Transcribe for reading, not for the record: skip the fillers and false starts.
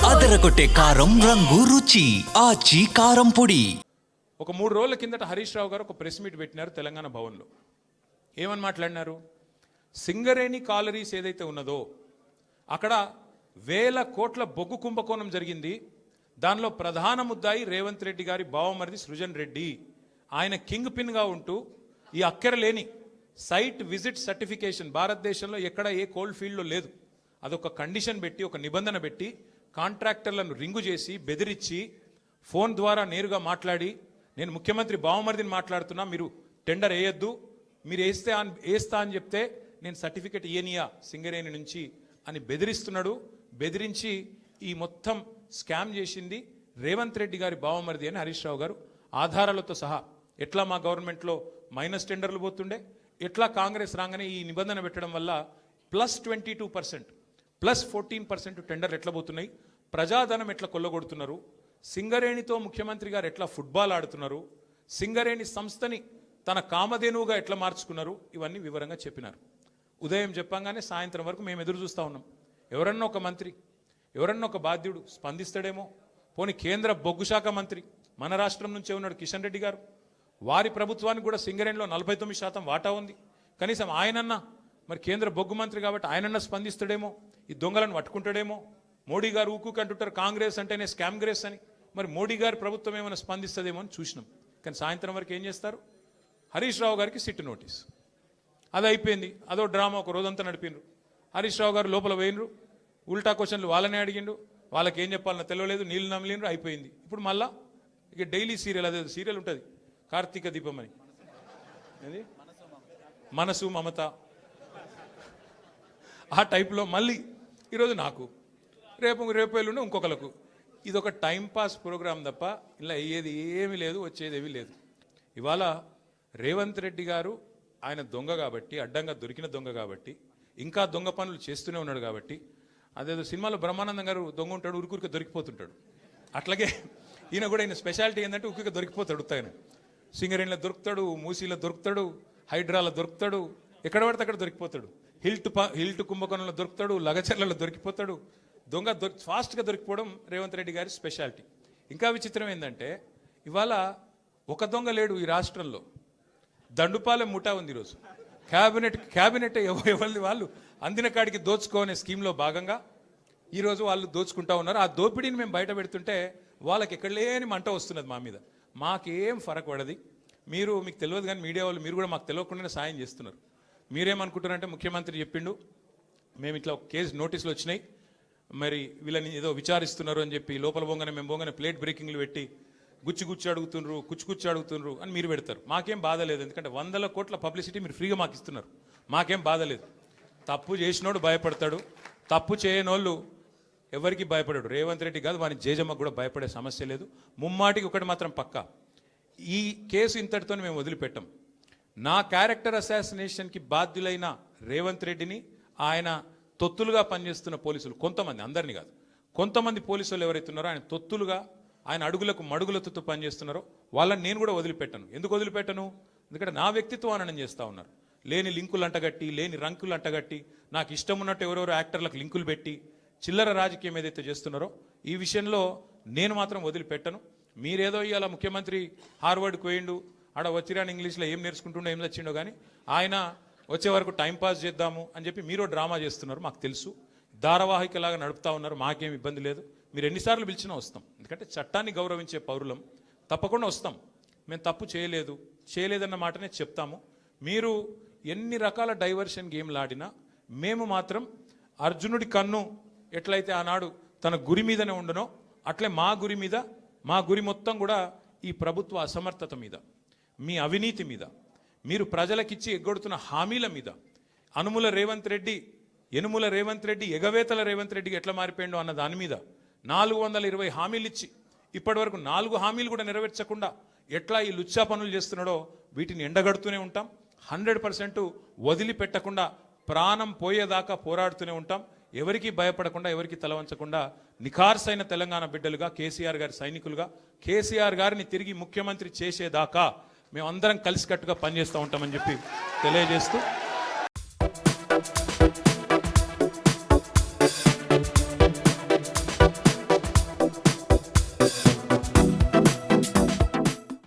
అదరగొట్టే కారం రంగు రుచి ఆచి కారం పొడి. ఒక 3 రోజుల కిందట హరీష్ రావు గారు ఒక ప్రెస్ మీట్ పెట్టినారు తెలంగాణ భవన్లో. ఏమని మాట్లాడినారు? సింగరేణి కాలరీస్ ఏదైతే ఉన్నదో అక్కడ 1000 కోట్ల బొగ్గు కుంభకోణం జరిగింది. దానిలో ప్రధాన ముద్దాయి రేవంత్ రెడ్డి గారి బావమరిది సృజన్ రెడ్డి. ఆయన కింగ్ పిన్గా ఉంటూ ఈ అక్కరలేని సైట్ విజిట్ సర్టిఫికేషన్ భారతదేశంలో ఎక్కడ ఏ కోల్డ్ ఫీల్డ్లో లేదు. అదొక కండిషన్ పెట్టి, ఒక నిబంధన పెట్టి కాంట్రాక్టర్లను రింగు చేసి బెదిరించి ఫోన్ ద్వారా నేరుగా మాట్లాడి, నేను ముఖ్యమంత్రి బావమరిదిని మాట్లాడుతున్నా, మీరు టెండర్ వేయొద్దు, మీరు వేస్తా అని చెప్తే నేను సర్టిఫికెట్ ఇయనియా సింగరేణి నుంచి అని బెదిరిస్తున్నాడు. బెదిరించి ఈ మొత్తం స్కామ్ చేసింది రేవంత్ రెడ్డి గారి బావమరిది అని హరీష్ రావు గారు ఆధారాలతో సహా, ఎట్లా మా గవర్నమెంట్లో మైనస్ టెండర్లు పోతుండే, ఎట్లా కాంగ్రెస్ రాగానే ఈ నిబంధన పెట్టడం వల్ల +22% +14% టెండర్లు ఎట్లా పోతున్నాయి, ప్రజాధనం ఎట్లా కొల్లగొడుతున్నారు, సింగరేణితో ముఖ్యమంత్రి గారు ఎట్లా ఫుట్బాల్ ఆడుతున్నారు, సింగరేణి సంస్థని తన కామధేనువుగా ఎట్లా మార్చుకున్నారు, ఇవన్నీ వివరంగా చెప్పినారు. ఉదయం చెప్పంగానే సాయంత్రం వరకు మేము ఎదురు చూస్తూ ఉన్నాం. ఎవరన్నా ఒక మంత్రి, ఎవరన్నా ఒక బాధ్యుడు స్పందిస్తాడేమో. పోనీ కేంద్ర బొగ్గు శాఖ మంత్రి మన రాష్ట్రం నుంచే ఉన్నాడు కిషన్ రెడ్డి గారు. వారి ప్రభుత్వానికి కూడా సింగరేణిలో 49% వాటా ఉంది. కనీసం ఆయనన్నా, మరి కేంద్ర బొగ్గు మంత్రి కాబట్టి ఆయనన్నా స్పందిస్తాడేమో, ఈ దొంగలను పట్టుకుంటాడేమో. మోడీ గారు ఊకుకి అంటుంటారు కాంగ్రెస్ అంటేనే స్కామ్ గ్రేస్ అని. మరి మోడీ గారి ప్రభుత్వం ఏమైనా స్పందిస్తుందేమో అని చూసినాం. కానీ సాయంత్రం వరకు ఏం చేస్తారు? హరీష్ రావు గారికి సిట్ నోటీస్. అది అయిపోయింది. అదో డ్రామా ఒక రోజంతా నడిపినరు. హరీష్ రావు గారు లోపల పోయినరు, ఉల్టా క్వశ్చన్లు వాళ్ళనే అడిగిండు, వాళ్ళకి ఏం చెప్పాలన్నా తెలియలేదు, నీళ్ళు నమిలినరు, అయిపోయింది. ఇప్పుడు మళ్ళా ఇక డైలీ సీరియల్, అదే సీరియల్ ఉంటుంది కార్తీక దీపం అని, అది మనసు మమత, ఆ టైప్లో మళ్ళీ ఈరోజు నాకు, రేపు ఎల్లుండి ఇంకొకరికి. ఇది ఒక టైంపాస్ ప్రోగ్రాం తప్ప ఇలా అయ్యేది ఏమీ లేదు, వచ్చేది ఏమీ లేదు. ఇవాళ రేవంత్ రెడ్డి గారు ఆయన దొంగ కాబట్టి, అడ్డంగా దొరికిన దొంగ కాబట్టి, ఇంకా దొంగ పనులు చేస్తూనే ఉన్నాడు కాబట్టి, అదేదో సినిమాలో బ్రహ్మానందం గారు దొంగ ఉంటాడు, ఉరుకురికి దొరికిపోతుంటాడు. అట్లాగే ఈయన కూడా, ఈయన స్పెషాలిటీ ఏంటంటే ఉరికి దొరికిపోతాడు. ఉత్తాయన సింగరేణిలో దొరుకుతాడు, మూసీలో దొరుకుతాడు, హైడ్రాలో దొరుకుతాడు, ఎక్కడ పడితే అక్కడ దొరికిపోతాడు. హిల్ట్ కుంభకోణంలో దొరుకుతాడు, లగచర్లలో దొరికిపోతాడు. దొంగ ఫాస్ట్గా దొరికిపోవడం రేవంత్ రెడ్డి గారి స్పెషాలిటీ. ఇంకా విచిత్రం ఏంటంటే ఇవాళ ఒక దొంగ లేడు ఈ రాష్ట్రంలో, దండుపాలెం ముఠా ఉంది ఈరోజు. క్యాబినెట్ ఎవరిది వాళ్ళు అందిన కాడికి దోచుకోనే స్కీమ్లో భాగంగా ఈరోజు వాళ్ళు దోచుకుంటా ఉన్నారు. ఆ దోపిడీని మేము బయట పెడుతుంటే వాళ్ళకి ఎక్కడ లేని మంట వస్తున్నది మా మీద. మాకేం ఫరక్ పడది. మీకు తెలియదు కానీ మీడియా వాళ్ళు మీరు కూడా మాకు తెలియకుండానే సాయం చేస్తున్నారు. మీరేమనుకుంటున్నారంటే ముఖ్యమంత్రి చెప్పిండు, మేము ఇట్లా కేసు నోటీసులు వచ్చినాయి, మరి వీళ్ళని ఏదో విచారిస్తున్నారు అని చెప్పి లోపల పోగానే మేము పోగానే ప్లేట్ బ్రేకింగ్లు పెట్టి గుచ్చి అడుగుతుండ్రు అని మీరు పెడతారు. మాకేం బాధ లేదు, ఎందుకంటే 100 కోట్ల పబ్లిసిటీ మీరు ఫ్రీగా మాకు ఇస్తున్నారు. మాకేం బాధ లేదు. తప్పు చేసినోడు భయపడతాడు, తప్పు చేయనోళ్ళు ఎవరికి భయపడాడు. రేవంత్ రెడ్డి కాదు, వాని జేజమ్మకు కూడా భయపడే సమస్య లేదు. ముమ్మాటికి ఒకటి మాత్రం పక్కా, ఈ కేసు ఇంతటితో మేము వదిలిపెట్టాం. నా క్యారెక్టర్ అసాసినేషన్కి బాధ్యులైన రేవంత్ రెడ్డిని, ఆయన తొత్తులుగా పనిచేస్తున్న పోలీసులు కొంతమంది, అందరినీ కాదు, కొంతమంది పోలీసులు ఎవరైతే ఉన్నారో ఆయన తొత్తులుగా, ఆయన అడుగులకు మడుగులతో పనిచేస్తున్నారో వాళ్ళని నేను కూడా వదిలిపెట్టను. ఎందుకు వదిలిపెట్టను? ఎందుకంటే నా వ్యక్తిత్వం హననం చేస్తూ ఉన్నారు. లేని లింకులు అంటగట్టి, లేని రంకులు అంటగట్టి, నాకు ఇష్టం ఉన్నట్టు ఎవరెవరో యాక్టర్లకు లింకులు పెట్టి చిల్లర రాజకీయం ఏదైతే చేస్తున్నారో ఈ విషయంలో నేను మాత్రం వదిలిపెట్టను. మీరేదో ఇవాళ ముఖ్యమంత్రి హార్వర్డ్కి పోయిండు, ఆడ వచ్చిరాని ఇంగ్లీష్లో ఏం నేర్చుకుంటుండో ఏం తెచ్చిండో కానీ ఆయన వచ్చే వరకు టైంపాస్ చేద్దాము అని చెప్పి మీరు డ్రామా చేస్తున్నారు. మాకు తెలుసు, ధారావాహికలాగా నడుపుతా ఉన్నారు. మాకేం ఇబ్బంది లేదు. మీరు ఎన్నిసార్లు పిలిచినా వస్తాం, ఎందుకంటే చట్టాన్ని గౌరవించే పౌరులం. తప్పకుండా వస్తాం. మేము తప్పు చేయలేదన్న మాటనే చెప్తాము. మీరు ఎన్ని రకాల డైవర్షన్ గేమ్లు ఆడినా మేము మాత్రం అర్జునుడి కన్ను ఎట్లయితే ఆనాడు తన గురి మీదనే ఉండనో అట్లే మా గురి మొత్తం కూడా ఈ ప్రభుత్వ అసమర్థత మీద, మీ అవినీతి మీద, మీరు ప్రజలకిచ్చి ఎగ్గొడుతున్న హామీల మీద, యనుమల రేవంత్ రెడ్డి ఎగవేతల రేవంత్ రెడ్డికి ఎట్లా మారిపోయిండో అన్న దాని మీద 420 హామీలు ఇచ్చి ఇప్పటి వరకు 4 హామీలు కూడా నెరవేర్చకుండా ఎట్లా ఈ లుచ్చా పనులు చేస్తున్నాడో వీటిని ఎండగడుతూనే ఉంటాం. 100% వదిలిపెట్టకుండా ప్రాణం పోయేదాకా పోరాడుతూనే ఉంటాం. ఎవరికి భయపడకుండా, ఎవరికి తలవంచకుండా నిఖార్సైన తెలంగాణ బిడ్డలుగా, కేసీఆర్ గారి సైనికులుగా, కేసీఆర్ గారిని తిరిగి ముఖ్యమంత్రి చేసేదాకా మేమందరం కలిసికట్టుగా పనిచేస్తూ ఉంటామని చెప్పి తెలియజేస్తూ